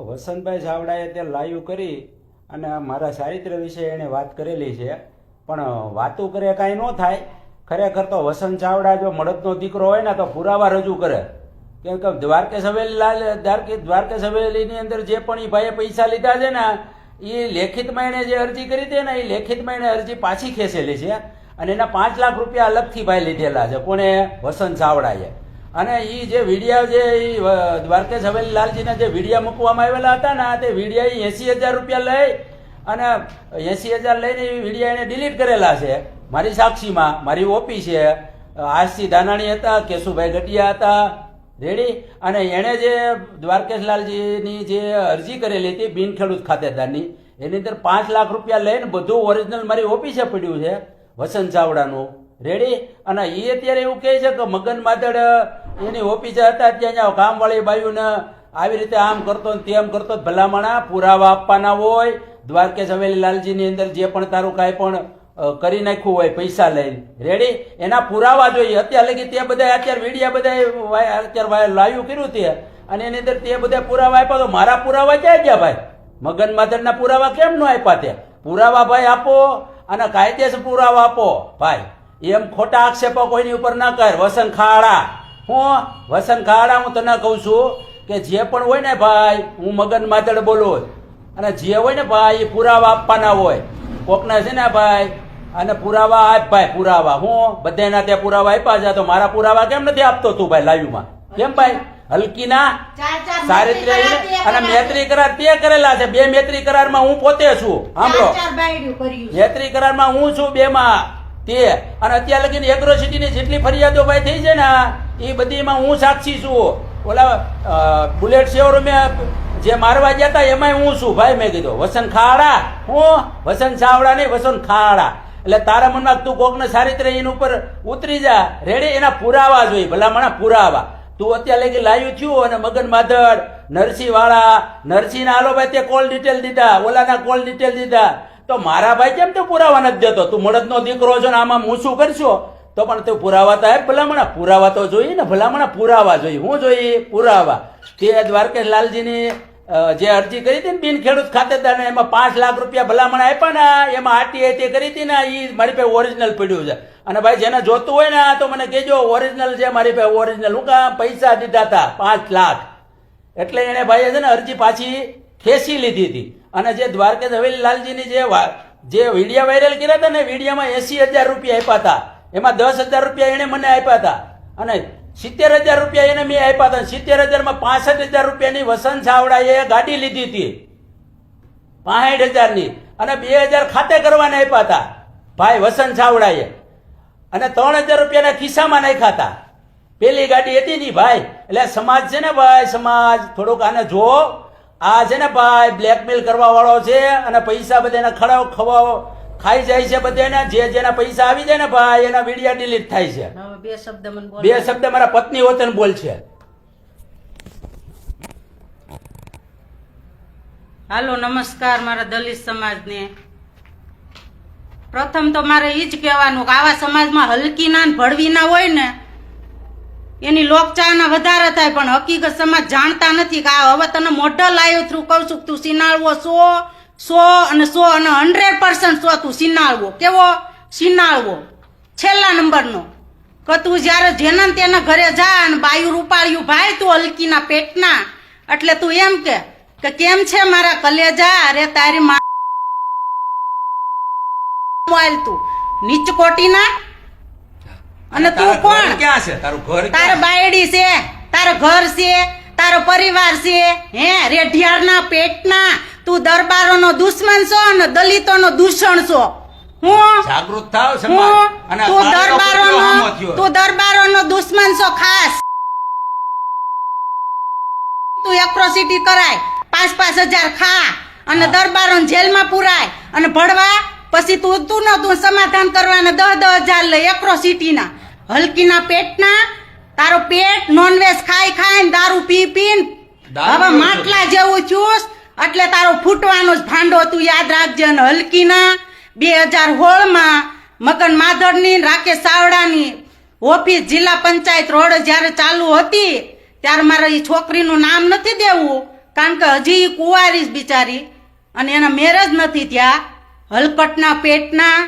વસંતભાઈ ચાવડાએ તે લાઈવ કરી અને મારા ચારિત્ર વિશે એણે વાત કરેલી છે, પણ વાતો કરે કાંઈ ન થાય. ખરેખર તો વસંત ચાવડા જો મળદનો દીકરો હોય ને તો પુરાવા રજૂ કરે. કેમ કે દ્વારકેશ હવેલીની અંદર જે પણ એ ભાઈએ પૈસા લીધા છે ને એ લેખિતમાં એણે જે અરજી કરી હતી ને એ લેખિતમાં એણે અરજી પાછી ખેંચેલી છે અને એના 5 લાખ રૂપિયા અલગથી ભાઈ લીધેલા છે. કોણે? વસંત ચાવડાએ. અને એ જે વિડીયા જે દ્વારકેશ હવેલી લાલજીના જે વિડીયા મૂકવામાં આવેલા હતા ને તે વિડીયા 80,000 રૂપિયા લઈ અને 80,000 લઈને એ વિડીયા એને ડિલીટ કરેલા છે. મારી સાક્ષીમાં મારી ઓપી છે. આરસી ધાનાણી હતા, કેશુભાઈ ગટિયા હતા, રેડી. અને એણે જે દ્વારકેશ લાલજીની જે અરજી કરેલી હતી બિન ખેડૂત ખાતેદારની, એની અંદર 5 લાખ રૂપિયા લઈને બધું ઓરિજિનલ મારી ઓફિસે પડ્યું છે વસંત ચાવડાનું, રેડી. અને એ અત્યારે એવું કહે છે કે મગન માધડ એની ઓફિસે હતા ત્યાં કામવાળી બાયુને આવી રીતે આમ કરતો ને તેમ કરતો. ભલામણા પુરાવા આપવાના હોય. દ્વારકેશ હવેલી લાલજીની અંદર જે પણ તારું કાંઈ પણ કરી નાખ્યું હોય પૈસા લઈને, રેડી, એના પુરાવા જોઈએ. અત્યારે લગી તે બધા અત્યારે વિડીયા બધા અત્યારે લાઈવ કર્યું તે અને એની અંદર તે બધા પુરાવા આપ્યા. તો મારા પુરાવા ક્યાં ગયા ભાઈ? મગન માધડના પુરાવા કેમ ન આપ્યા? તે પુરાવા ભાઈ આપો અને કાયદેસર પુરાવા આપો ભાઈ. એમ ખોટા આક્ષેપો કોઈની ઉપર ના કર. વસંત ખાડા, વસંત ખાડા, હું તને કહું છું કે જે પણ હોય ને ભાઈ, હું મગન માધડ બોલું અને જે હોય ને ભાઈ એ પુરાવા આપવાના હોય. કોકના છે ને ભાઈ અને પુરાવા આપ ભાઈ, પુરાવા. હું બધાના ત્યાં પુરાવા આપ્યા છે, તો મારા પુરાવા કેમ નથી આપતો તું ભાઈ લાઈવમાં? કેમ ભાઈ? હલકીના ચારિત્ર્ય અને મૈત્રી કરાર તે કરેલા છે. 2 મૈત્રી કરારમાં હું પોતે છું. સાંભળો, મૈત્રી કરારમાં હું છું 2માં તે. અને અત્યારે લગીને એગ્રોસિટીની જેટલી ફરિયાદો ભાઈ થઈ છે ને એ બધીમાં હું સાક્ષી છું. ઓલા બુલેટ શેવર મેં જે મારવા ગયા હતા એમાંય હું છું ભાઈ. મેં કીધું વસંત ખાડા, હું વસંત ચાવડા નહીં, વસંત ખાડા. એટલે તારા મનમાં તું કોકને ચારિત્ર એની ઉપર ઉતરી જા, રેડી. એના પુરાવા જોઈએ, ભલામણા પુરાવા. તું અત્યારે લગી લાવ્યું થયું અને મગન માધડ, નરસિંહ વાળા, નરસિંહ ના હાલો ભાઈ તે કોલ ડિટેલ દીધા, ઓલાના કોલ ડિટેલ દીધા. તો મારા ભાઈ કેમ તું પુરાવા નથી દેતો? તું મળદનો દીકરો છો ને આમાં હું શું કરશો? તો પણ તું પુરાવા તો આપ. ભલામણા પુરાવા તો જોઈએ ને, ભલામણા પુરાવા જોઈએ. હું જોઈએ? પુરાવા. તે દ્વારકેશ લાલજીની જે અરજી કરી હતી ને બિન ખેડૂત ખાતેદાર ને એમાં 5 લાખ રૂપિયા ભલામણ આપ્યા ને એમાં આરટીઆઈ તે કરી હતી ને એ મારી પાસે ઓરિજિનલ પડ્યું છે. અને ભાઈ જેને જોતું હોય ને તો મને કહેજો, ઓરિજિનલ છે મારી પાસે, ઓરિજિનલ. હું કામ પૈસા દીધા હતા 5 લાખ. એટલે એને ભાઈએ છે ને અરજી પાછી ખેંચી લીધી હતી. અને જે દ્વારકેશ હવેલી લાલજીની જે વિડીયા વાયરલ કર્યા હતા ને વિડીયામાં 80,000 રૂપિયા આપ્યા હતા. એમાં 10,000 રૂપિયા એને મને આપ્યા હતા અને 70,000 રૂપિયા એને મેં આપ્યા હતા. 70,000 માં 65,000 રૂપિયાની વસંત ચાવડાએ ગાડી લીધી હતી 65,000 ની અને 2,000 ખાતે કરવાને આપ્યા હતા ભાઈ વસંત ચાવડાએ. અને 3,000 રૂપિયાના ખિસ્સામાં નાખ્યા હતા. પેલી ગાડી હતી ની ભાઈ. એટલે સમાજ છે ને ભાઈ, સમાજ થોડુંક આને જો. આ છે ને ભાઈ બ્લેકમેલ કરવા વાળો છે અને પૈસા બધાને ખાઈ જાય છે બધાને. જેના પૈસા આવી જાય ને ભાઈ એના વિડીયા ડિલીટ થાય છે. 2 શબ્દ મારા પત્ની વતન બોલ છે. હાલો, નમસ્કાર મારા દલિત સમાજને. પ્રથમ તો મારે એ જ કહેવાનું કે આવા સમાજમાં હલકીના ને ભળવીના હોય ને એની લોકચાહના વધારે થાય, પણ હકીકત સમાજ જાણતા નથી કે આ હવે તને મોઢા લાઈવ થ્રુ કહું છું, તું સિનાળવો 100 અને 100% તું સિનાળવો. કેવો સિનાળવો? છેલ્લા નંબરનો. કે તું જયારે જેના તેના ઘરે જા અને બાયું રૂપાળ્યું ભાઈ તું હલકીના પેટના, એટલે તું એમ કે કેમ છે મારા કલેજા? અરે તારી મોબાઈલ તું નીચ કોટીના. અને તું કોણ? ક્યાં છે તારું ઘર? તારે બાયડી છે, તારો ઘર છે, તારો પરિવાર છે. હે રેઢિયારના પેટના તું દરબારોનો દુશ્મન છો અને દલિતોનો દૂષણ છો. હું જાગૃત થાવ સમાજ. અને તું દરબારોનો દુશ્મન છો ખાસ. તું એક્રોસિટી કરાય, 5,000 ખા અને દરબારોને જેલમાં પુરાય અને ભણવા પછી તું સમાધાન કરવાના 10,000 લે એક્રોસિટીના. હલકીના પેટના તારો પેટ નોનવેજ ખાઈ દારૂ પીને હવે માટલા જેવું થયું એટલે તારો ફૂટવાનો જ ભાંડો. તું યાદ રાખજે. અને હલકીના 2016માં મગન માધડની રાકેશ ચાવડાની ઓફિસ જિલ્લા પંચાયત રોડ જયારે ચાલુ હતી ત્યારે મારે એ છોકરીનું નામ નથી દેવું, કારણ કે હજી ઈ કુંવારી જ બિચારી અને એના મેરેજ નથી થયા. હલકટના પેટના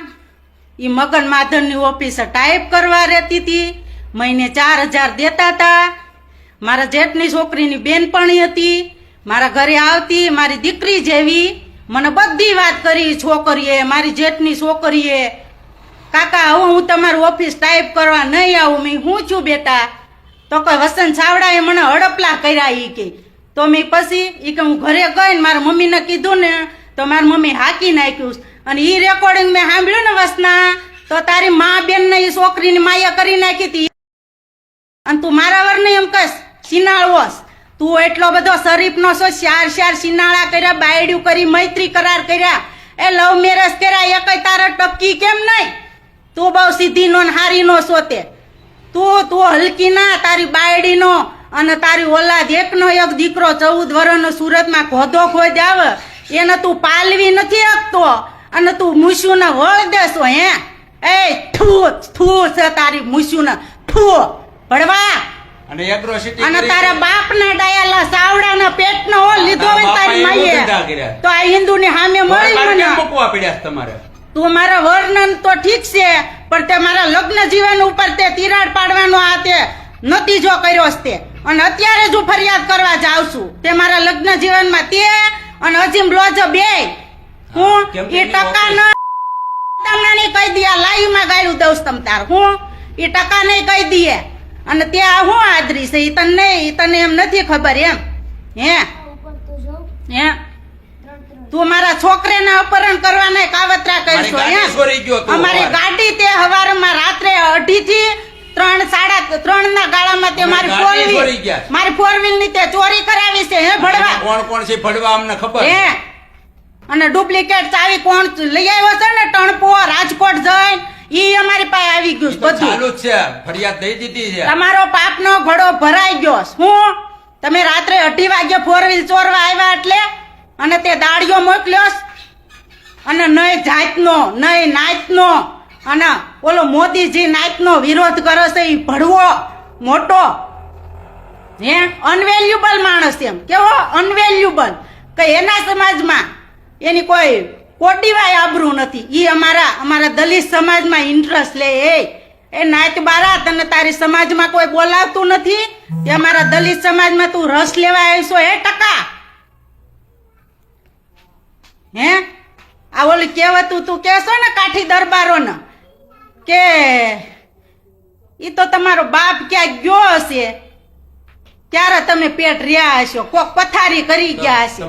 એ મગન માધનની ઓફિસે ટાઈપ કરવા રહેતી હતી. મહિને 4,000 દેતા હતા. મારા જેઠની છોકરીની બેનપણી હતી, મારા ઘરે આવતી, મારી દીકરી જેવી. મને બધી વાત કરી છોકરીએ, મારી જેઠની છોકરીએ, કાકા હવે હું તમારું ઓફિસ ટાઈપ કરવા નહીં આવું. મેં હું છું બેટા? તો કોઈ વસંત ચાવડાએ મને હડપલા કર્યા ઈ કે. તો મેં પછી ઈ કે હું ઘરે ગઈ ને મારા મમ્મીને કીધું ને તો મારી મમ્મી હાકી નાખ્યું. અને ઈ રેકોર્ડિંગ મેં સાંભળ્યું ને વસના, તો તારી મા બેન ને ઈ છોકરીની માયા કરી નાખી હતી. અને તું મારા વર ને એમ કસ સિનાળવોસ? તું એટલો બધો શરીફ નો છો? 4 સિનાળા કર્યા, બાયડ્યું કરી, મૈત્રી કરાર કર્યા, એ લવ મેરેજ કર્યા, એ કઈ તારા ટપકી કેમ નહીં? તું બહુ સીધી નો હારી નો સોતે. તું હલકી ના, તારી બાયડી નો અને તારી ઓલાદ એકનો એક દીકરો 14 વર્ષનો સુરતમાં ખોધો ખોદ આવે એને તું પાલવી નથી શકતો અને તું મૂસ્યું ને વળ દેશો હે? એ થૂ છે તારી મૂસ્યું ને થૂ ભડવા. અને એગ્રોસિટી અને તારા બાપ ના ડાયાલા સાવડાના પેટનો લીધો હોય તારી માઈએ તો આ હિન્દુની સામે મળી મને મૂકવા પડ્યા તમારે. તું મારા વર્ણન તો ઠીક છે પણ તે મારા લગ્ન જીવન ઉપર તે તિરાડ પાડવાનો આ તે નથી જો કર્યો તે. અને અત્યારે જ હું ફરિયાદ કરવા જાઉં છું તે મારા લગ્ન જીવનમાં તે અને અજીમ લોજો બે હું એ ટકા ન તમને નહીં કહી દે. લાઈવ માં ગાયું દઉં તમ તાર હું એ ટકા નહીં કહી દઈએ. અને ત્યાં હું આદરી છે ઈ તને નહીં, તને એમ નથી ખબર એમ? હે તું મારા છોકરાને અપહરણ કરવાના કાવતરા કરશો હે? અમારી ગાડી તે હવારમાં રાત્રે 2:30 થી 3, 3:30 ના ગાળામાં તે મારી 4 વ્હીલ ની તે ચોરી કરાવી છે હે ભડવા? કોણ છે ભડવા અમને ખબર હે? અને ડુપ્લિકેટ ચાવી કોણ લઈ આવ્યો છે ને ટણપો રાજકોટ જઈને ઈ અમારી પાસે આવી ગયું બધું ચાલુ જ છે. ફરિયાદ દઈ દીધી છે. તમારો પાપનો ઘડો ભરાઈ ગયો. હું તમે રાત્રે 2:30 વાગે 4 વ્હીલ ચોરવા આવ્યા એટલે અને તે દાડિયો મોકલ્યો અને નહીં જાતનો નહીં નાતનો અને ઓલો મોદીજી નાતનો વિરોધ કરે છે ઈ ભડવો મોટો હે અનવેલ્યુબલ માણસ. એમ કેવો અનવેલ્યુબલ કે એના સમાજમાં એની કોઈ કોટીવાય આબરૂ નથી. ઈ અમારા દલિત સમાજમાં ઇન્ટરેસ્ટ લે. એ નાત બારા તને તારી સમાજમાં કોઈ બોલાવતું નથી. એ અમારા દલિત સમાજમાં તું રસ લેવા આવીશો હે ટકા? હે આ ઓલી કહેવતું તું કહેશો ને કાઠી દરબારો ને કે ઈ તો તમારો બાપ ક્યાં ગયો હશે ત્યારે તમે પેટ રહ્યા હશો, કોક પથારી કરી ગયા હશે.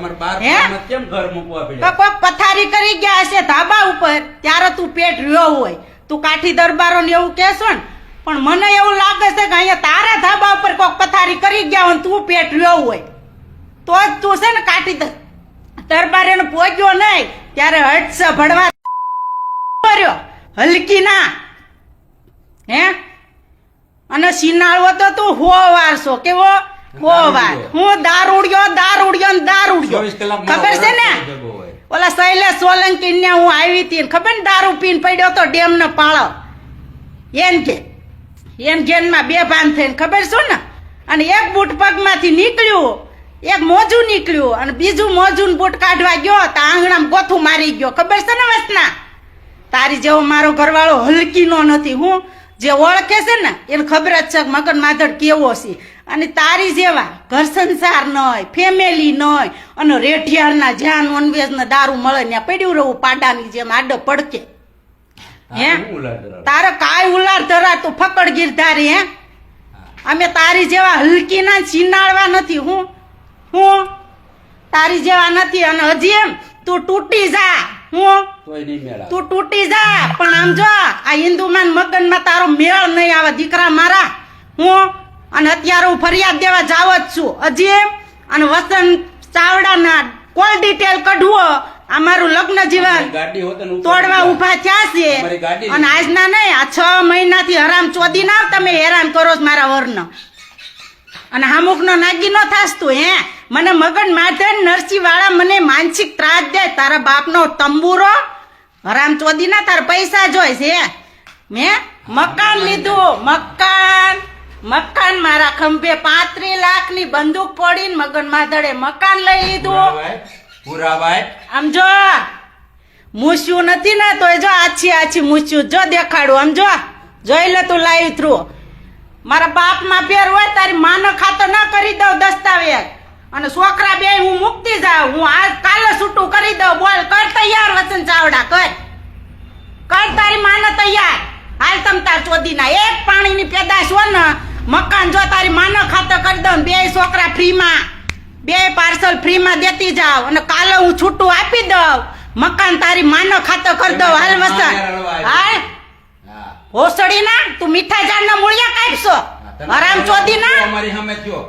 કેમ ઘર મૂકવા પડ્યા? તો કોક પથારી કરી ગયા હશે ધાબા ઉપર ત્યારે તું પેટ રહ્યો હોય. તું કાઠી દરબારો ને એવું કહેશો ને પણ મને એવું લાગે છે કે અહીંયા તારા ધાબા ઉપર કોક પથારી કરી ગયા હોય તું પેટ રહ્યો હોય તો જ તું છે ને કાઠી દરબારે પહોંચ્યો નહીં ત્યારે હટશે ભડવા કર્યો હલકી ના હે? અને સિનાળવો તો તું હો વારસો કેવો હો વાર. હું દારૂડિયો ખબર છે ને? ઓલા શૈલેષ સોલંકી ને હું આવી હતી ખબર ને દારૂ પીને પડ્યો તો ડેમ ને પાળો એન ઘેનમાં બેભાન થઈને ખબર શું ને? અને એક બૂટ પગમાંથી નીકળ્યું, એક મોજું નીકળ્યું અને બીજું મોજું બૂટ કાઢવા ગયો તો આંગણામાં ગોથું મારી ગયો. ખબર છે ને વસના? તારી જેવો મારો ઘરવાળો હલકીનો નથી. હું જે ઓળખે છે ને એને ખબર જ છે મગન માધડ કેવો છે. અને તારી જેવા ઘર સંસાર નય, ફેમિલી નય અને રેઢિયારના જ્યાં નોનવેજ ને દારૂ મળે ત્યાં પડ્યું રહું પાડાની જેમ આડો પડકે હે? તારે કાય ઉલાર ધરા તું ફકડ ગીરધારી હે? અમે તારી જેવા હલકી ના ચીનાળવા નથી. હું તારી જેવા નથી. અને હજી એમ તું તૂટી જા. તું તૂટી જા પણ આમ જો આ હિન્દુમાન મગનમાં તારો મેળ નહીં આવે દીકરા મારા. અને અત્યારે હું ફરિયાદ દેવા જાવ જ છું હજી એમ. અને વસંત ચાવડાના કોલ ડિટેલ કઢવો અમારું લગ્ન જીવન તોડવા ઉભા થયા છે. અને આજના નહીં આ 6 મહિનાથી હરામ ચોદી ના તમે હેરાન કરો છો મારા વરનો. અને હામુકનો નાગીનો થાસ તું હે? મને મગન માધન નરસિંહ વાળા મને માનસિક ત્રાસ દે. તારા બાપનો તંબુરો હરામ ચોદી ના તાર પૈસા જોઈ છે. મેં મકાન લીધું, મકાન મારા ખંભે 35 લાખની બંદૂક ફોડીને મગન માધડે મકાન લઈ લીધું. પુરાવાય આમ જો મૂછ્યું નથી ને તોય જો આછી મૂછ્યું જો દેખાડું. આમ જો જોઈ લે તું લાઈવ થ્રુ. મારા બાપ માં ફેર હોય તારી માનો ખાતો ના કરી દઉં દસ્તાવેજ અને છોકરા બે હું મુકતી જાઉં. હું આજ કાલે છૂટું કરી દઉં. બોલ કર તૈયાર વસન ચાવડા કર તારી માને તૈયાર. હાલ તમ તાર ચોદીના એક પાણીની પેદાશ હોય ને મકાન જો તારી માનો ખાતો કરી દઉં. બે છોકરા ફ્રીમાં 2 પાર્સલ ફ્રીમાં દેતી જાવ અને કાલે હું છૂટું આપી દઉં. મકાન તારી માનો ખાતો કરી દઉં. હાલ વસન હાલ ભોસડી ના તું મીઠા ઝાડના મૂળિયા કાપશો આરામ ચોદી ના. અમારી સામે થયો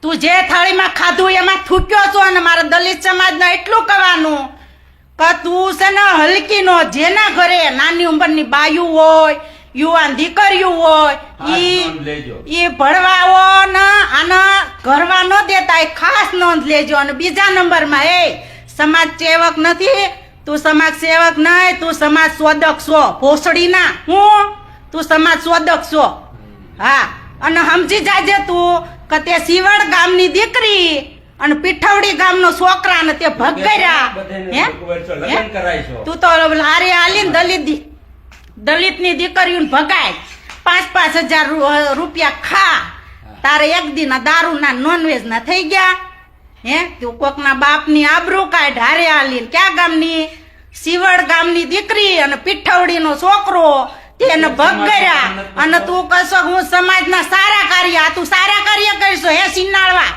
તું જે થાળીમાં ખાધું એમાં થૂક્યો છો અને મારા દલિત સમાજને એટલું કહેવાનું કે તું છે ને હલકી નો જેના ઘરે નાની ઉંમરની બાયું હોય યુવાન દીકરીઓ હોય ઈ ભણવાઓ ને આના ઘરવા ન દેતા એ ખાસ નોંધ લેજો. અને બીજા નંબરમાં સમાજ સેવક નથી તું, સમાજ સેવક નહીં તું સમાજ શોધક છો. ભોસડી ના હું તું સમાજ શોધક છો. હા અને સમજી જાજે તું કે તે સિવડ ગામની દીકરી અને પીઠવડી ગામનો છોકરા ને તે ભગર્યા તું તો હારે હાલીને દલિતની દીકરીઓને ભગાય 5,000 રૂપિયા ખા. તારે એક દિન દારૂના નોનવેજ ના થઈ ગયા. તું કોકના બાપની આબરૂ કાઢ હારે હાલીને. ક્યાં ગામની? સિવડ ગામની દીકરી અને પીઠવડીનો છોકરો તેને ભગર્યા અને તું કહેશો હું સમાજના સારા કાર્ય. તું સારા કાર્ય કરશો હે સિનાળવા?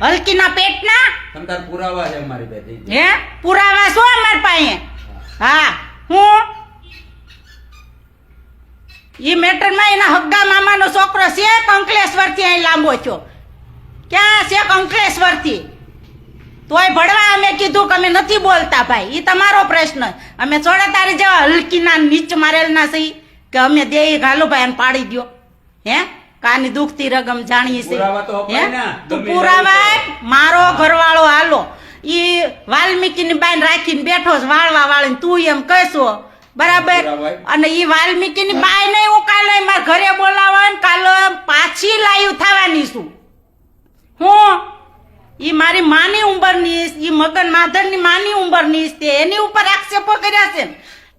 હલકીના પેટના તમતાર પુરાવા છે અમારી પાસે. પુરાવા શું અમાર પાસે? હા હું ઈ મેટરમાં એના હગ્ગા મામાનો છોકરો છે અંકલેશ્વર થી અહીં લાંબો થયો. ક્યાં છે અંકલેશ્વર થી? તોય ભણવા અમે કીધું કે અમે નથી બોલતા ભાઈ. ઈ તમારો પ્રશ્ન. અમે છોડે તારી જેવા હલકીના નીચ મારેલના સહી કે અમે દેઈ ઘાલો ભાઈ એને પાડી દો. કાની દુખતી રગમ જાણીએ છે. તું પુરાવા મારો ઘરવાળો હાલો ઈ વાલ્મીકીની બાઈને રાખીને બેઠો છે વાળવા વાળીને તું એમ કહેશો બરાબર. અને ઈ વાલ્મીકીની બાઈ નહીં હું કાલે મારા ઘરે બોલાવા ને કાલે પાછી લાઈવ થવાની છું. હું ઈ મારી માની ઉંમરની ઈ મગન માધરની માની ઉંમરની તે એની ઉપર આક્ષેપો કર્યા છે.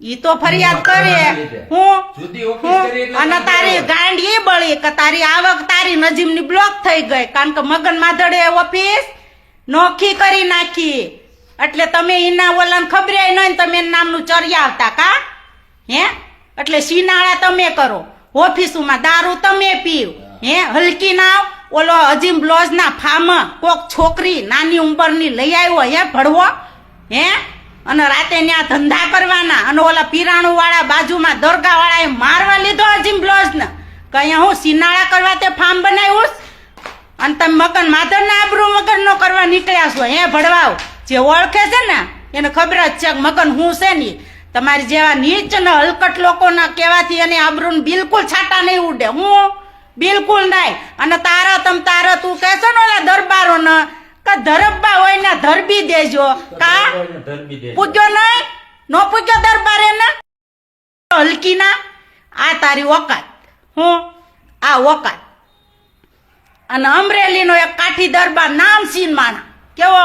ઈ તો ફરિયાદ કરે હું અને તારી ગાંડ ઈ બળી કે તારી આવક તારી નજીમની બ્લોક થઈ ગઈ કારણ કે મગન માધડે ઓફિસ નોખી કરી નાખી. એટલે તમે એના ઓલાને ખબરે નહીં તમે એના નામનું ચર્યા આવતા કા એટલે સિનાળા તમે કરો ઓફિસમાં દારૂ તમે પીવ. હલકી ના ઓલો અજીમ બ્લોઝ ના ફાર્મ કોક છોકરી નાની ઉંમરની લઈ આવ્યો ભણવો અને રાતે ત્યાં ધંધા કરવાના અને ઓલા પીરાણું વાળા બાજુમાં દરગાહ વાળા એ મારવા લીધો અજીમ બ્લોઝ ને કે અહીંયા હું સિનાળા કરવા તે ફાર્મ બનાવ્યું અને તમે મગન માધર ના આબરૂ મગન નો કરવા નીકળ્યા છો. ભણવાઓ જે ઓળખે છે ને એને ખબર જ છે કે મગન હું છે ની. તમારી જેવા નીચ ને હલકટ લોકોના કહેવાથી એને આબરૂ બિલકુલ છાટા નહીં ઉડે. હું બિલકુલ નહીં. અને તારો તું કહેશો ને ઓલા દરબારો ને કે ધરબ્બા હોય ને ધરબી દેજો કા પૂછ્યો નહીં નો પૂછ્યો દરબારે ને હલકી ના. આ તારી ઓકાત હું આ ઓકાત. અને અમરેલી નો એક કાઠી દરબાર નામ સીન માણા કેવો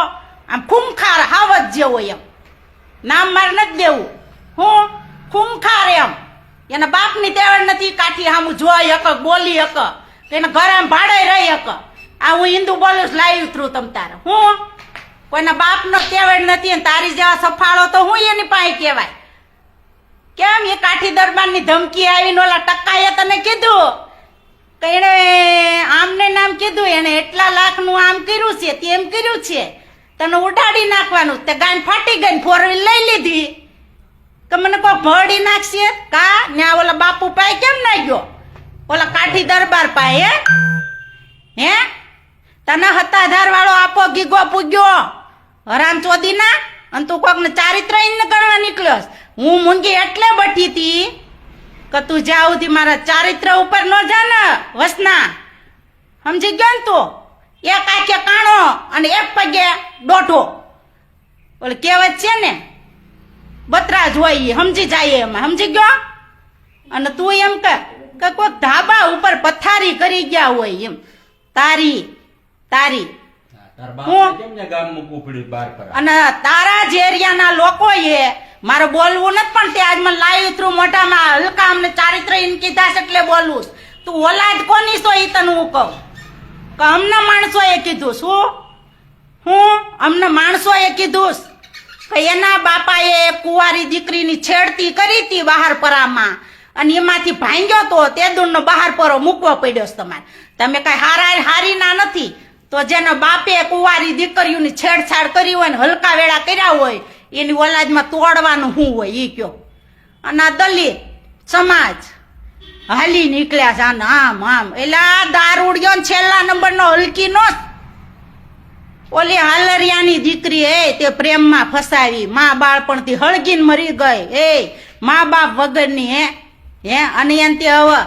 આમ ખૂંખાર હાવત જેવો એમ નામ મારે નથી દેવું. હું ખૂંખાર એમ એના બાપની તેવડ નથી કાઠી સામું જોઈ હક બોલી હક એને ઘરે ભાડે રહી હક. આ હું હિન્દુ બોલું લાવ્યું થ્રુ તમ તારે. હું કોઈના બાપનો તેવડ નથી તારી જેવા સફાળો તો હું એની પાસે કહેવાય. કેમ એ કાઠી દરબારની ધમકી આવીને ઓલા ટક્કાએ તને કીધું કે એને આમને નામ કીધું એને એટલા લાખનું આમ કર્યું છે તેમ કર્યું છે તને ઉડાડી નાખવાનું. તે ગાન ફાટી ગઈ 4 વ્હીલ લઈ લીધી કે મને કોઈ ભરડી નાખશે કા ન્યા ઓલા બાપુ પાસે કેમ ના ગયો ઓલા કાઠી દરબાર પાસે તને હતાધાર વાળો આપો ગીગો પૂગ્યો હરામ ચોદી ના અને તું કોક ને ચારિત્ર કરવા નીકળ્યો. હું મૂંગી એટલે બઠી હતી કે તું જ્યાં સુધી મારા ચારિત્ર ઉપર ન જા ને વસના સમજી ગયો ને તું. એક આંખે કાણો અને એક પગે દોઢો ઓલે કહેવત છે ને બતરા જ હોય સમજી જાય એમાં સમજી ગયો. અને તું એમ કર કે કોઈક ધાબા ઉપર પથારી કરી ગયા હોય એમ તારી તારી તાર હું? બાપ કેમ ને ગામ મૂકવું પડ્યું બાર પર અને તારા જ એરિયાના લોકોએ મારે બોલવું નથી પણ તે આજ મને લાઈવ થ્રુ મોઢામાં હલકા અમને ચારિત્ર ઇન કીધા છે એટલે બોલવું છે. તું ઓલાદ કોની છો ઈ તને હું કહું કે અમને માણસોએ કીધું શું હું અમને માણસોએ કીધું કે એના બાપાએ કુંવારી દીકરીની છેડતી કરી હતી બહાર પરામાં અને એમાંથી ભાંગ્યો તો તે દૂરનો બહાર પરો મૂકવો પડ્યો છે તમારે. તમે કઈ હારીના નથી તો જેના બાપે કુંવારી દીકરીઓની છેડછાડ કરી હોય ને હલકા વેળા કર્યા હોય એની ઓલાદમાં તોડવાનું શું હોય ઈ કયો. અને આ દલિત સમાજ હાલી નીકળ્યા છે આને આમ આમ એટલે આ દારૂડિયો ને છેલ્લા નંબરનો હલકી નો ઓલી હાલરિયાની દીકરી એ તે પ્રેમમાં ફસાવી મા બાળપણથી હળગીને મરી ગઈ એ મા બાપ વગરની હે અને એને તે હવે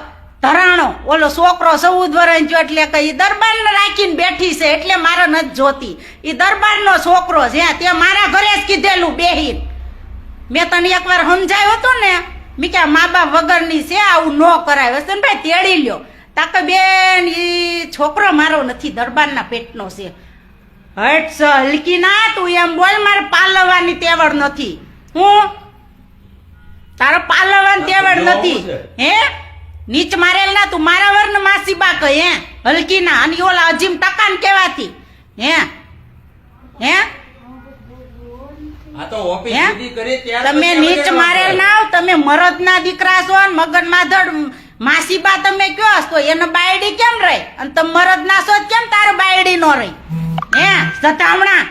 ધરાણો ઓલો છોકરો 14 વર્ષ જો એટલે કે ઈ દરબારને રાખીને બેઠી છે એટલે મારે નથી જોતી ઈ દરબારનો છોકરો છે તે મારા ઘરે જ કીધેલું બેહીન મેં તને એકવાર સમજાવ્યું હતું ને મેં કે મા બાપ વગરની છે આવું ન કરાય વસંતભાઈ તેડી લ્યો તાકે બેન ઈ છોકરો મારો નથી દરબારના પેટનો છે હટ હલકી ના તું એમ બોલ મારે પાલવવાની તેવડ નથી હું તારો પાલવવાની તેવડ નથી હે નીચ મારેલ ના તું મારા વર્ણ માસી બા કહે હે હલકી ના અને ઓલા અજીમ ટકાન કેવાથી હે હે આ તો ઓફિસ હે? સુધી કરી ત્યારે તમે પછી નીચ વગેરે મારેલ વાપરે. ના આવ તમે મરદના દીકરા છો ને મગન માધડ માસી બા તમે કયો છો તો એને બાયડી કેમ રહે અને તમે મરદના છો તો કેમ તારે બાયડી નો રહી હે સતામણા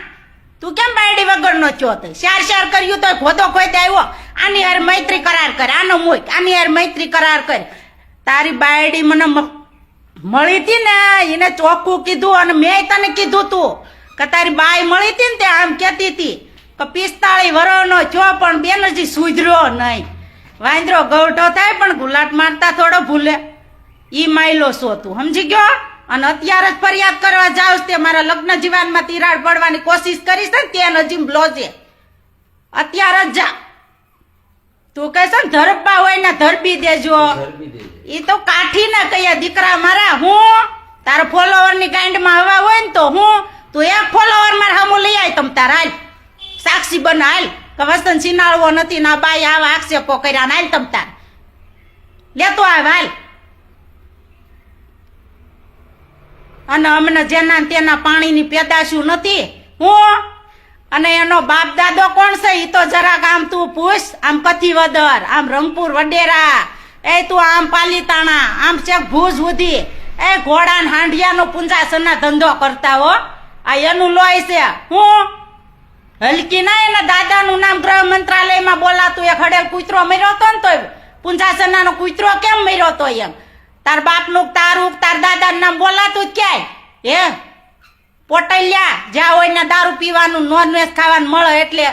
તું કેમ બાયડી વગર નો છો તો શાર કર્યું તો ખોદો ખોદ આવ્યો આની હારે મૈત્રી કરાર કર આનો મોય આની હારે મૈત્રી કરાર કર તારી બાયડી મને મળી હતી ને એને ચોખ્ખું કીધું અને મેં તને કીધું તું કે તારી બાઈ મળી હતી ને તે આમ કહેતી હતી કે 45 વર્ષનો છો પણ બેન હજી સુધર્યો નહીં વાંદરો ગૌઢો થાય પણ ગુલાટ મારતા થોડો ભૂલે ઈ માયલો છો તું સમજી ગયો અને અત્યારે જ ફરિયાદ કરવા જાવ તે મારા લગ્ન જીવનમાં તિરાડ પડવાની કોશિશ કરીશ ને તે હજી બ્લોજે અત્યારે જ જા તું કહે છે ને ધરબા હોય ને ધરબી દેજો ધરબી દેજે. ઈ તો કાઠી ના કયા દીકરા મારા હું તારા ફોલોવર ની ગાંડમાં હવા હોય ને તો હું તું એક ફોલોવર મારા હમું લઈ આય તમ તાર હાલ સાક્ષી બન હાલ કે વસંત સિનાળવો નથી ના બાઈ આવા આક્ષેપો કર્યા હાલ તમ તાર લેતો આવ હાલ અને અમને જેના ને તેના પાણીની પેદાશું નથી હું અને એનો બાપ દાદો કોણ છે ઈ તો જરાક આમ તું પૂછ આમ કથીવદર આમ રંગપુર વડેરા એ તું આમ પાલીતાણા આમ ચેક ભુજ સુધી એ ઘોડા ને હાંડિયાનો પુંજાસના ધંધો કરતા હો આ એનું લોહી છે હું હલકી ના એના દાદાનું નામ ગૃહ મંત્રાલયમાં બોલાતું એક હડેલ કૂતરો મર્યો તો ને તોય પુંજાસનાનો કૂતરો કેમ મર્યો તો એમ તાર બાપનું તારું તાર દાદાનું નામ બોલાતું જ ક્યાંય હે પોટલિયા જ્યાં હોય ને દારૂ પીવાનું નોનવેજ ખાવાનું મળે એટલે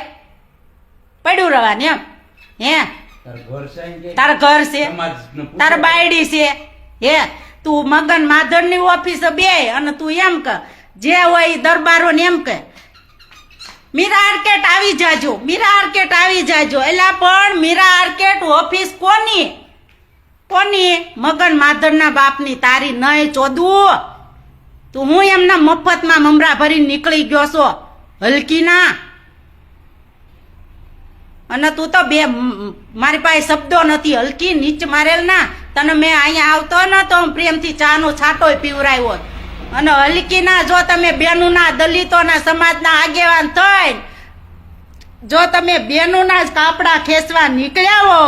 પડ્યું રહેવાનું એમ હે તાર ઘર છે એમ કે? તારા ઘર છે સમાજનું પૂછો. તારા બાયડી છે હે તું મગન માધર ની ઓફિસે બે અને તું એમ કે જે હોય ઈ દરબારો ને એમ કે મીરા આર્કેટ આવી જાજો મીરા આર્કેટ આવી જાજો એટલે પણ મીરા આર્કેટ ઓફિસ કોની કોની મગન માધરના બાપની તારી નહીં ચોદવું તું હું એમના મફતમાં મમરા ભરીને નીકળી ગયો છો હલકી ના અને તું તો બે મારી પાસે શબ્દો નથી હલકી નીચ મારેલ ના તને મેં અહીંયા આવતો ન તો પ્રેમથી ચાનો છાંટોય પીવરાવ્યો અને હલકી ના જો તમે બેનુના દલિતોના સમાજના આગેવાન થઈ જો તમે બેનુના જ કાપડા ખેંચવા નીકળ્યા હો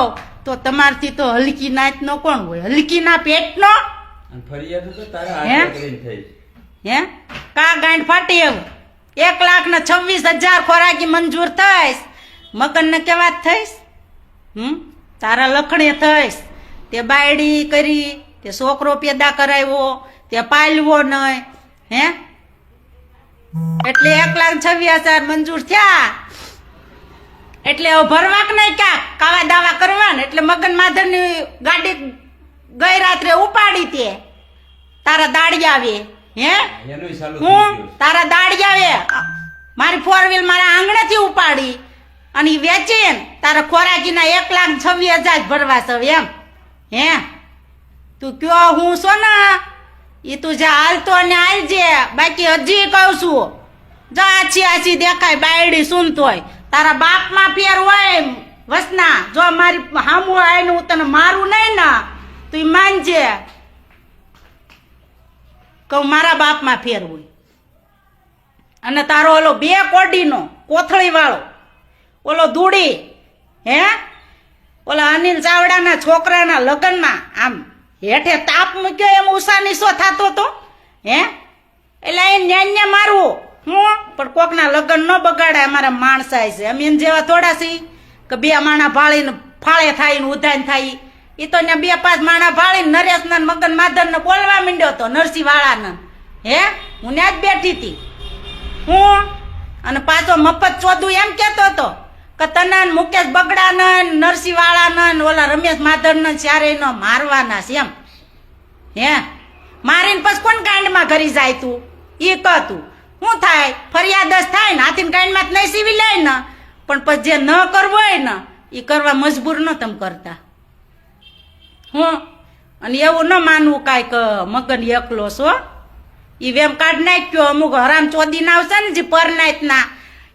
તો તમારથી તો હલકી નાચ નો કોણ હોય હલકી ના પેટનો અને ફરિયાદ તો તારા હે? હાથે કરીને થઈ હે કા ગાંઠ ફાટી એવું 1,26,000 ખોરાકી મંજૂર થઈશ મગન ને કેવા થઈશ તારા લખણે થઈશ તે બાયડી કરી તે છોકરો પેદા કરાવ્યો તે પાલવો નહીં હે એટલે 1,26,000 મંજૂર થયા એટલે હવે ભરવાક નહીં ક્યાંક કાવા દાવા કરવા ને એટલે મગન માધર ની ગાડી ગઈ રાત્રે ઉપાડી તે તારા દાડિયાવે હે એનુંય ચાલુ થઈ હું ગયું. તારા દાડિયાવે મારી 4 વ્હીલ મારા આંગણેથી ઉપાડી અને ઈ વેચીને તારા ખોરાકીના 1,26,000 ભરવા છે એમ હે તું કયો હું છો ને ઈ તું જા હાલતો ને હાલજે, બાકી હજી કહું છું જા આછી દેખાય બાયડી સુનતોય તારા બાપમાં ફેર હોય વસના, જો મારી હામું આવીને હું તને મારું નહીં ને તું ઈ માનજે કહું મારા બાપમાં ફેર હોય. અને તારો ઓલો 2 કોડીનો કોથળી વાળો ઓલો દૂડી હે ઓલા અનિલ ચાવડાના છોકરાના લગ્નમાં આમ હેઠે તાપ મૂક્યો એમ ઉષાનીસો થતો તો હે એટલે એ ન્યાન્ય મારવું હું પણ કોકના લગ્ન ન બગાડાય. અમારા માણસાય છે અમે એને જેવા થોડા છીએ કે 2 માણા ભાળીને ફાળે થાય ને ઉધાન થાય. એ તો ત્યાં 2-5 માણા ભાળીને નરેશના મગન માધરને બોલવા માંડ્યો હતો નરસિંહ વાળાને હે હું ત્યાં જ બેઠી હતી હું અને પાછો મફત ચોદું એમ કહેતો હતો કે તને મુકેશ બગડાને નરસિંહ વાળાને ઓલા રમેશ માધરને ચારેયનો મારવાના છે એમ હે મારીને પછી કોણ કાંડમાં કરી જાય તું એ કહતું શું થાય ફરિયાદ જ થાય ને હાથીને કાંડમાં નહીં સીવી લે ને પણ પછી જે ન કરવું હોય ને એ કરવા મજબૂર ન તમે કરતા હું અને એવું ન માનવું કાંઈક મગન એકલો છો એ વેમ કાઢ નાખ્યો અમુક હરામ ચોદી ના આવશે ને જે પરનાયતના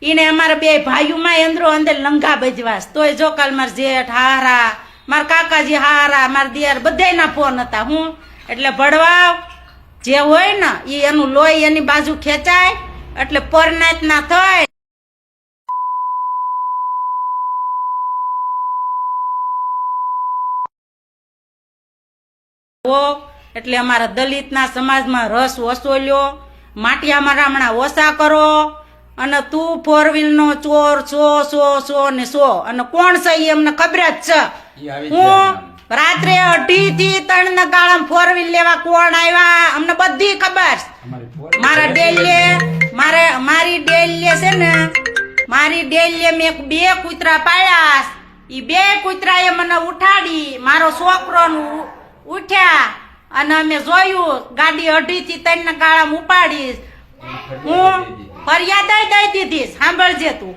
એને અમારા 2 ભાઈઓમાં અંદરો અંદર લંઘા બજવાસ તોય જો કાલ મારા જેઠ હારા મારા કાકાજી હારા મારા દિયાર બધાયના ફોન હતા હું એટલે ભડવાવ જે હોય ને એ એનું લોહી એની બાજુ ખેંચાય એટલે પરનાયતના થાય. એટલે અમારા દલિતના સમાજમાં રસ વસોલ્યો, માટિયામાં રામણા ઓછા કરો અને તું 4 નો ચોર છો ને અને કોણ છે એ અમને ખબર જ છે. હું રાત્રે 2:30 થી 3 ના ગાળામાં 4 વ્હીલ લેવા કોણ આવ્યા અમને બધી ખબર. મારા ડેલીએ મારી ડેલીએ છે ને મારી ડેલીએ મેં 2 કૂતરા પાળ્યા. એ 2 કૂતરાએ મને ઉઠાડી, મારો છોકરો ઉઠ્યા અને અમે જોયું ગાડી 2:30 થી 3 ના ગાળામાં ઉપાડી. હું ફરિયાદ દઈ દીધી સાંભળજે તું.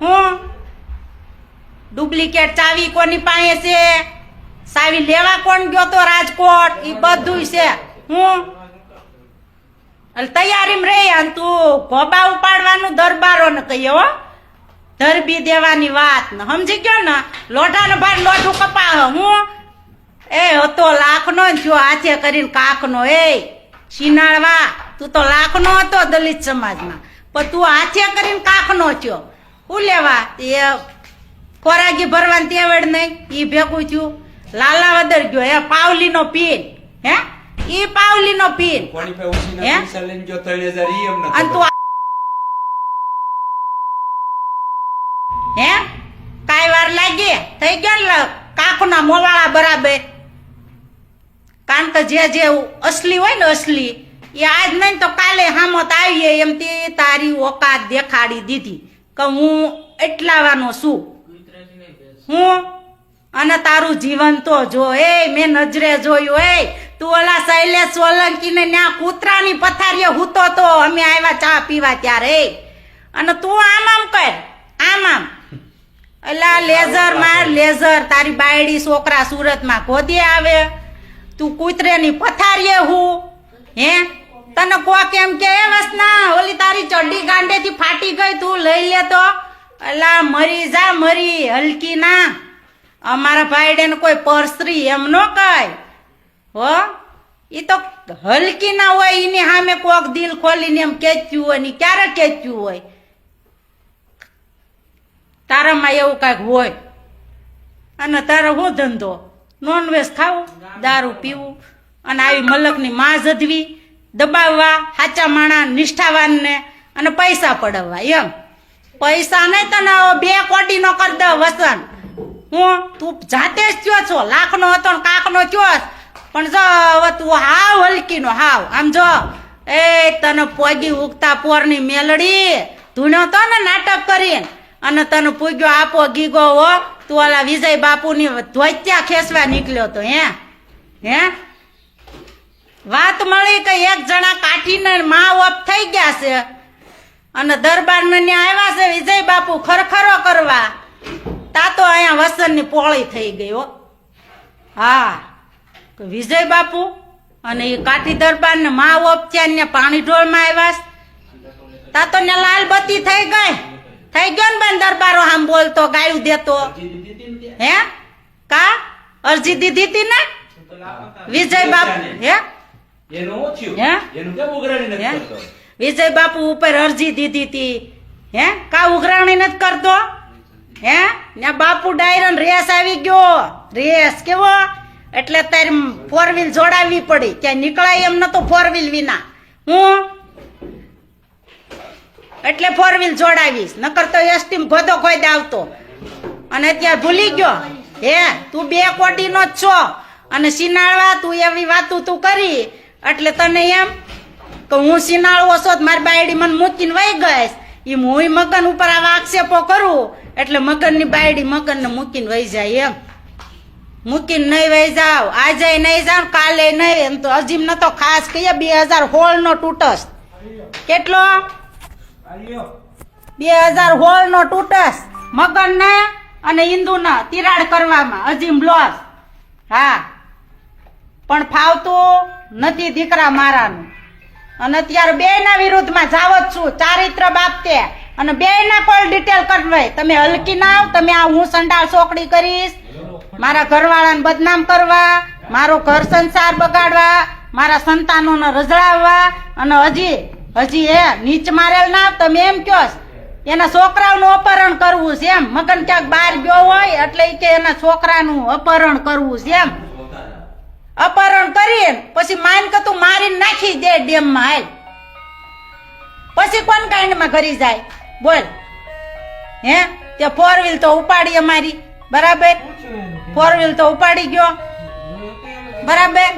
હું ડુપ્લિકેટ ચાવી કોની પાસે છે, ચાવી લેવા કોણ ગયો તો રાજકોટ, એ બધું છે. હું તૈયારીમાં રહી અને તું ગોબા ઉપાડવાનું દરબારો ને કહીએ હો, ધરબી દેવાની વાત ને સમજી ગયો ને. લોઢાનો ભાર લોઢું કપા હું એ હતો લાખનો થયો હાથે કરીને કાખનો. એ શિનાળવા તું તો લાખનો હતો દલિત સમાજમાં પણ તું હાથે કરીને કાખનો થયો. શું લેવા એ ખોરાકી ભરવાની તેવડ નહીં એ ભેગું થયું. લાલાવદર ગયો એ પાવલીનો પીન હે એ પાવલીનો પીન હે અને તું હે કાઈ વાર લાગી થઈ ગયો ને કાખના મોવાળા બરાબર. કારણ કે જે અસલી હોય ને અસલી એ આજ નહીં તો કાલે હામત આવીએ એમ તે તારી ઓકાત દેખાડી દીધી કે હું એટલાવાનો છું. હું અને તારું જીવન તો જો એ મેં નજરે જોયું. એ તું ઓલા શૈલેષ સોલંકીને ત્યાં કૂતરાની પથારીએ હૂતો તો અમે આવ્યા ચા પીવા ત્યારે અને તું આમ કર આમ એલા લેઝર માર લેઝર તારી બાયડી છોકરા સુરતમાં ગોદી આવે, તું કૂતરેની પથારીએ હું હે તને કોક એમ કે વસના ઓલી તારી ચડ્ડી ગાંડેથી ફાટી ગઈ તું લઈ લે તો એલા મરી જા મરી હલકી ના. અમારા ભાઈડે ને કોઈ પરસ્ત્રી એમ ન કહે હો, એ તો હલકી ના હોય એની સામે કોક દિલ ખોલીને એમ કેચ્યું હોય ને ક્યારે કેચ્યું હોય. તારામાં એવું કાંઈક હોય અને તારો શું ધંધો નોનવેજ ખાવું દારૂ પીવું અને આવી મલકની માં જધવી દબાવવા સાચા માણા નિષ્ઠાવાનને અને પૈસા પડવા. એમ પૈસા નહીં તને 2 કોટીનો કરી દે વસન. હું તું જાતે જ થયો છો, લાખનો હતો ને કાકનો થયો પણ જો હવે તું હાવ હલકીનો હાવ આમ જો એ તને પોગી ઉગતા પોરની મેલડી ધૂણ્યો તો ને નાટક કરીને અને તને પૂગ્યો આપો ગીગો હો તું ઓલા વિજય બાપુની ધ્વજ્યા ખેંચવા નીકળ્યો તો હે વાત મળી કે 1 જણા કાઠીને મા ઓપ થઈ ગયા છે અને દરબારને ત્યાં આવ્યા છે વિજય બાપુ ખરખરો કરવા. તા તો અહીંયા વસનની પોળી થઈ ગઈ હો. હા કે વિજય બાપુ અને એ કાઠી દરબાર ને મા ઓપચ્યા ને પાણી ઢોળમાં આવ્યા તા તો ને લાલ બત્તી થઈ ગયો ને બેન દરબારો આમ બોલતો ગાયું દેતો હે કા અરજી દીધી હતી ને વિજય બાપુ હે એનું શું થયું? હે? એનું કેમ ઉઘરાણી નથી હે? કરતો? વિજય બાપુ ઉપર અરજી દીધી હતી હે કા ઉઘરાણી નથી કરતો હે ને બાપુ ડાયરન રેસ આવી ગયો રેસ કેવો એટલે તારે 4 વ્હીલ જોડાવવી પડી ક્યાંય નીકળાય એમ નતો 4 વ્હીલ વિના હું એટલે 4 વ્હીલ જોડાવીશ નકર તો એસટી ગોદો ખોઈ આવતો અને અત્યારે ભૂલી ગયો હે તું 2 કોટીનો જ છો અને સિનાળવા તું એવી વાતું તું કરી એટલે તને એમ કે હું સિનાળવો છો મારી બાયડી મને મૂકીને વહી ગઈશ એમ હું મગન ઉપર આવા આક્ષેપો કરું એટલે મગનની બાયડી મગનને મૂકીને વહી જાય એમ મૂકીને નહીં વહી જાવ આજે નહીં જાવ કાલે નહીં એમ તો અજીમ ન તો ખાસ કહીએ 2016 નો તૂટસ કેટલો 2016 નો તૂટસ મગન ને અને હિન્દુ ના તિરાડ કરવામાં અજીમ લોસ હા પણ ફાવતું નથી દીકરા મારાનું અને અત્યારે બે ના વિરુદ્ધમાં જાવ જ છું ચારિત્ર બાબતે અને બે ના કોલ ડિટેલ કરવાય તમે હલકી ના આવ તમે આ હું સંડાળ ચોકડી કરીશ મારા ઘરવાળાને બદનામ કરવા મારો ઘર સંસાર બગાડવા મારા સંતાનોને રજડાવવા અને હજી એ નીચ મારેલ ના તમે એમ કયો એના છોકરાઓનું અપહરણ કરવું છે એમ મગન ક્યાંક બહાર ગયો હોય એટલે કે એના છોકરાનું અપહરણ કરવું છે એમ અપહરણ કરીને પછી માન કે તું મારીને નાખી દે ડેમમાં હાલ પછી કોણ કાંડમાં ઘરી જાય બોલ હે તે 4 વ્હીલ તો ઉપાડી અમારી બરાબર 4 વ્હીલ તો ઉપાડી ગયો બરાબર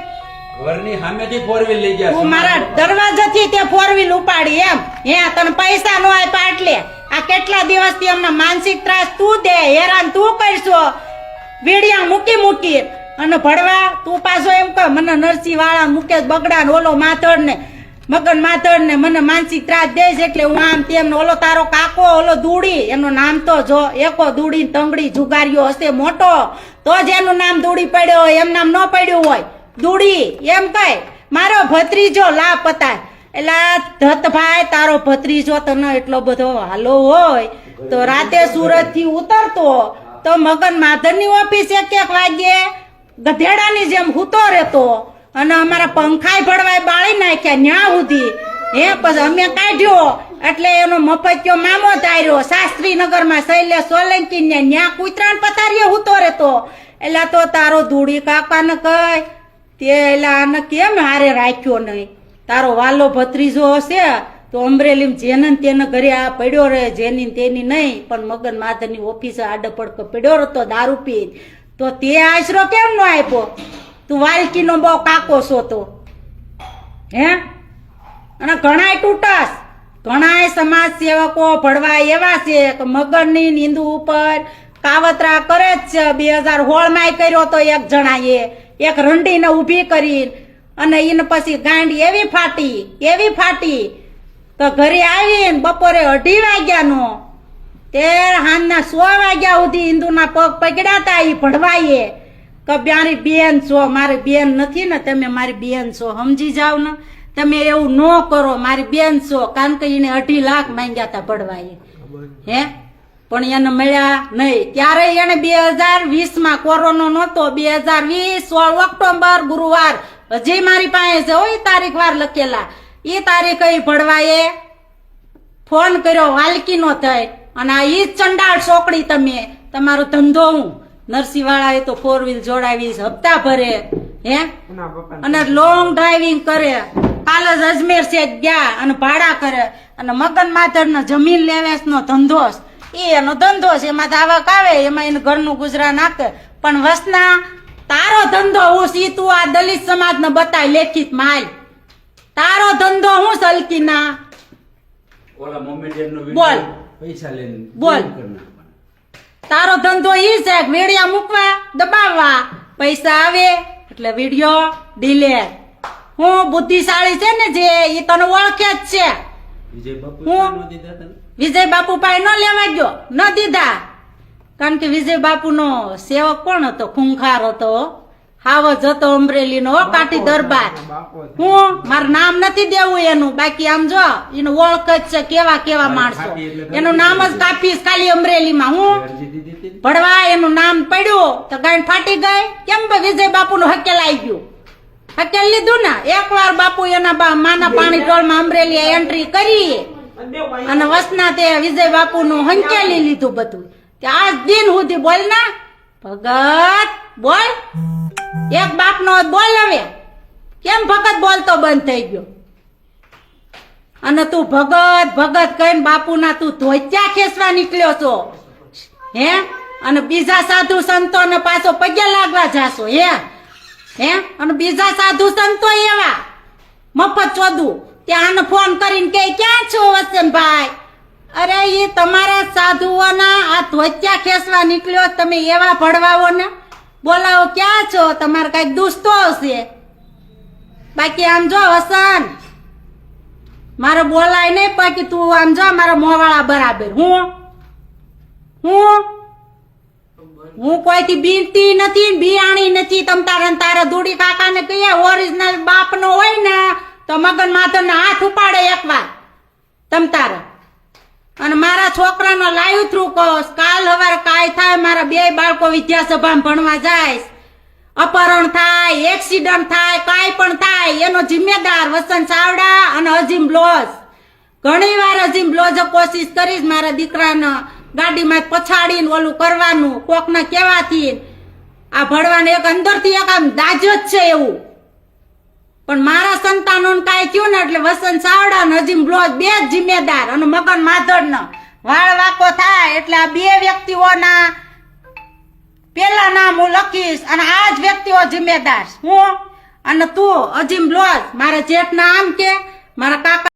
ઘરની સામેથી 4 વ્હીલ લઈ ગયા તું મારા દરવાજાથી તે 4 વ્હીલ ઉપાડી એમ હે તને પૈસા નો આપ્યા એટલે આ કેટલા દિવસથી અમને માનસિક ત્રાસ તું દે હેરાન તું કરશો વીડિયા મૂકી અને ભણવા તું પાછો એમ કહ મને નરસિંહ વાળા મુકેશ બગડા ને ઓલો માથડ ને મગન માથડ ને મને માનસિક ત્રાસ દે એટલે હું આમ તેમ ઓલો તારો કાકો ઓલો દૂડી એનું નામ તો જો એકો દૂડી તંગડી જુગારીઓ હશે મોટો તો જ એનું નામ દૂડી પડ્યો હોય એમ નામ ન પડ્યું હોય દૂડી એમ કઈ મારો ભત્રીજો લાપતા એટલે ધતભાઈ તારો ભત્રીજો તને એટલો બધો હાલો હોય તો રાતે સુરત થી ઉતરતો તો મગન માધરની ઓફિસ 1 વાગ્યે ગધેડાની જેમ હૂતો રહેતો અને અમારા પંખાય ભડવાય બાળી નાખ્યા ન્યા સુધી હે પછી અમે કાઢ્યો એટલે એનો મફતિયો મામો તાર્યો શાસ્ત્રીનગરમાં શૈલેષ સોલંકી ને ન્યા કૂતરાણ પથારીએ હૂતો રહેતો એટલે તો તારો ધૂળી કાકાને કઈ તે એટલે આને કેમ હારે રાખ્યો નહીં તારો વાલો ભત્રીજો હશે તો અમરેલી જેને તેને ઘરે આ પડ્યો રહે જેની તેની નહીં પણ મગન માધરની ઓફિસે આડે પડકો પડ્યો રહેતો દારૂ પી તો તે આશરો કેમ નો આપ્યો તું વાલકીનો બહુ કાકો છો તો હે અને ઘણાય તૂટસ ઘણાય સમાજ સેવકો ભળવા એવા છે કે મગનની નિંદુ ઉપર કાવતરા કરે જ છે 2016 માં કર્યો તો એક જણાએ એક રંડીને ઊભી કરી અને એને પછી ગાંડી એવી ફાટી તો ઘરે આવીને બપોરે 2:30 વાગ્યાનો તે હાંજના 100 વાગ્યા સુધી હિન્દુના પગ પકડ્યા હતા એ ભણવાઈએ કે મારી બેન છો મારી બેન નથી ને તમે મારી બેન છો સમજી જાવ ને તમે એવું ન કરો મારી બેન છો કારણ કે એને 2.5 લાખ માંગ્યા હતા ભણવાઈએ હે પણ એને મળ્યા નહીં ત્યારે એને 2020 માં કોરોના નહોતો 2020 16 ઓક્ટોબર ગુરુવાર હજી મારી પાસે છે ઓય તારીખ વાર લખેલા એ તારીખ એ ભણવાએ ફોન કર્યો વાલકી નો થઈ અને આ ઈ ચંડાળ ચોકડી તમે તમારો ધંધો હું નરસિંહ વાળાએ તો 4 વ્હીલ જોડાવીશ હપ્તા ભરે હે અને લોંગ ડ્રાઇવિંગ કરે કાલ જ અજમેર છે ગયા અને ભાડા કરે અને મગન માધર નો જમીન લેવેસ નો ધંધો એનો ધંધો છે એમાં આવક આવે એમાં એને ઘરનું ગુજરાન નાખે પણ વસના તારો ધંધો હું સી તું આ દલિત સમાજ ને બતાય લેખિત માલ તારો ધંધો હું સલકીના ઓલા મોમેડિયન નો બોલ પૈસા લઈને બોલ તારો ધંધો ઈ છે વિડિયા મૂકવા દબાવવા પૈસા આવે એટલે વિડિયો ડિલેટ હું બુદ્ધિશાળી છે ને જે ઈ તને ઓળખે જ છે વિજય બાપુ પાસે ન લેવા ગયો ન દીધા કારણ કે વિજય બાપુ નો સેવક કોણ હતો ખૂંખાર હતો હાવ જતો અમરેલી નો કાઠી દરબાર હું મારું નામ નથી દેવું એનું બાકી આમ જો એનું ઓળખ જ છે કેવા કેવા માણસો એનું નામ જ કાપીશ ખાલી અમરેલીમાં હું અરજી દીધી હતી ને? ભડવા એનું નામ પડ્યું તો ગાય ફાટી ગઈ કેમ વિજય બાપુ નું હકેલ આવી ગયું હકેલ લીધું ને એકવાર બાપુ એના માના પાણી ટોળમાં અમરેલી એન્ટ્રી કરી અને વસના તે વિજય બાપુ નું હંકેલી લીધું બધું તે આજ દિન સુધી બોલ ના ભગત બોલ એક બાપ નો બોલ હવે કેમ ભગત બોલતો બંધ થઈ ગયો અને તું ભગત ભગત કહીને બાપુના તું ધોત્યા ખેસવા નીકળ્યો છો હે અને બીજા સાધુ સંતો ને પાછો પગે લાગવા જાશો હે અને બીજા સાધુ સંતો એવા મફત ચોદું ત્યાં ફોન કરીને કે ક્યાં છો વસનભાઈ અરે એ તમારા સાધુઓના આ ધોત્યા ખેસવા નીકળ્યો તમે એવા ભડવાઓ ને બોલાવો ક્યાં છો તમારે કઈક દુસ્તો હશે બાકી આમ જો વસન મારે બોલાય નહીં બાકી તું આમ જો મારા મોવાળા બરાબર હું કોઈથી બીનતી નથી બિયાણી નથી તમ તારા દુડી કાકાને કહીએ ઓરિજિનલ બાપ નો હોય ને તો મગન માધવ ના હાથ ઉપાડે એકવાર તમ તારા અને મારા છોકરાનો લાઈવ થ્રુ કહો કાલ હવારે કાંઈ થાય મારા બે બાળકો વિદ્યાસભામાં ભણવા જાય અપહરણ થાય એક્સિડન્ટ થાય કાંઈ પણ થાય એનો જિમ્મેદાર વસંત ચાવડા અને અજીમ બ્લોઝ ઘણી વાર અજીમ બ્લોઝ કોશિશ કરીશ મારા દીકરાને ગાડીમાં પછાડીને ઓલું કરવાનું કોકને કેવાથી આ ભણવાને એક અંદરથી એક આમ દાજ જ છે એવું પણ મારા સંતાનોને કાંઈ થયું ને એટલે વસંત ચાવડા અને અજીમ બ્લોઝ બે જ જિમ્મેદાર અને મગન માધવનો વાળ વાકો થાય એટલે આ બે વ્યક્તિઓના પેલા નામ હું લખીશ અને આ જ વ્યક્તિઓ જિમ્મેદાર હું અને તું અજીમ બ્લોઝ મારા જેઠના આમ કે મારા કાકા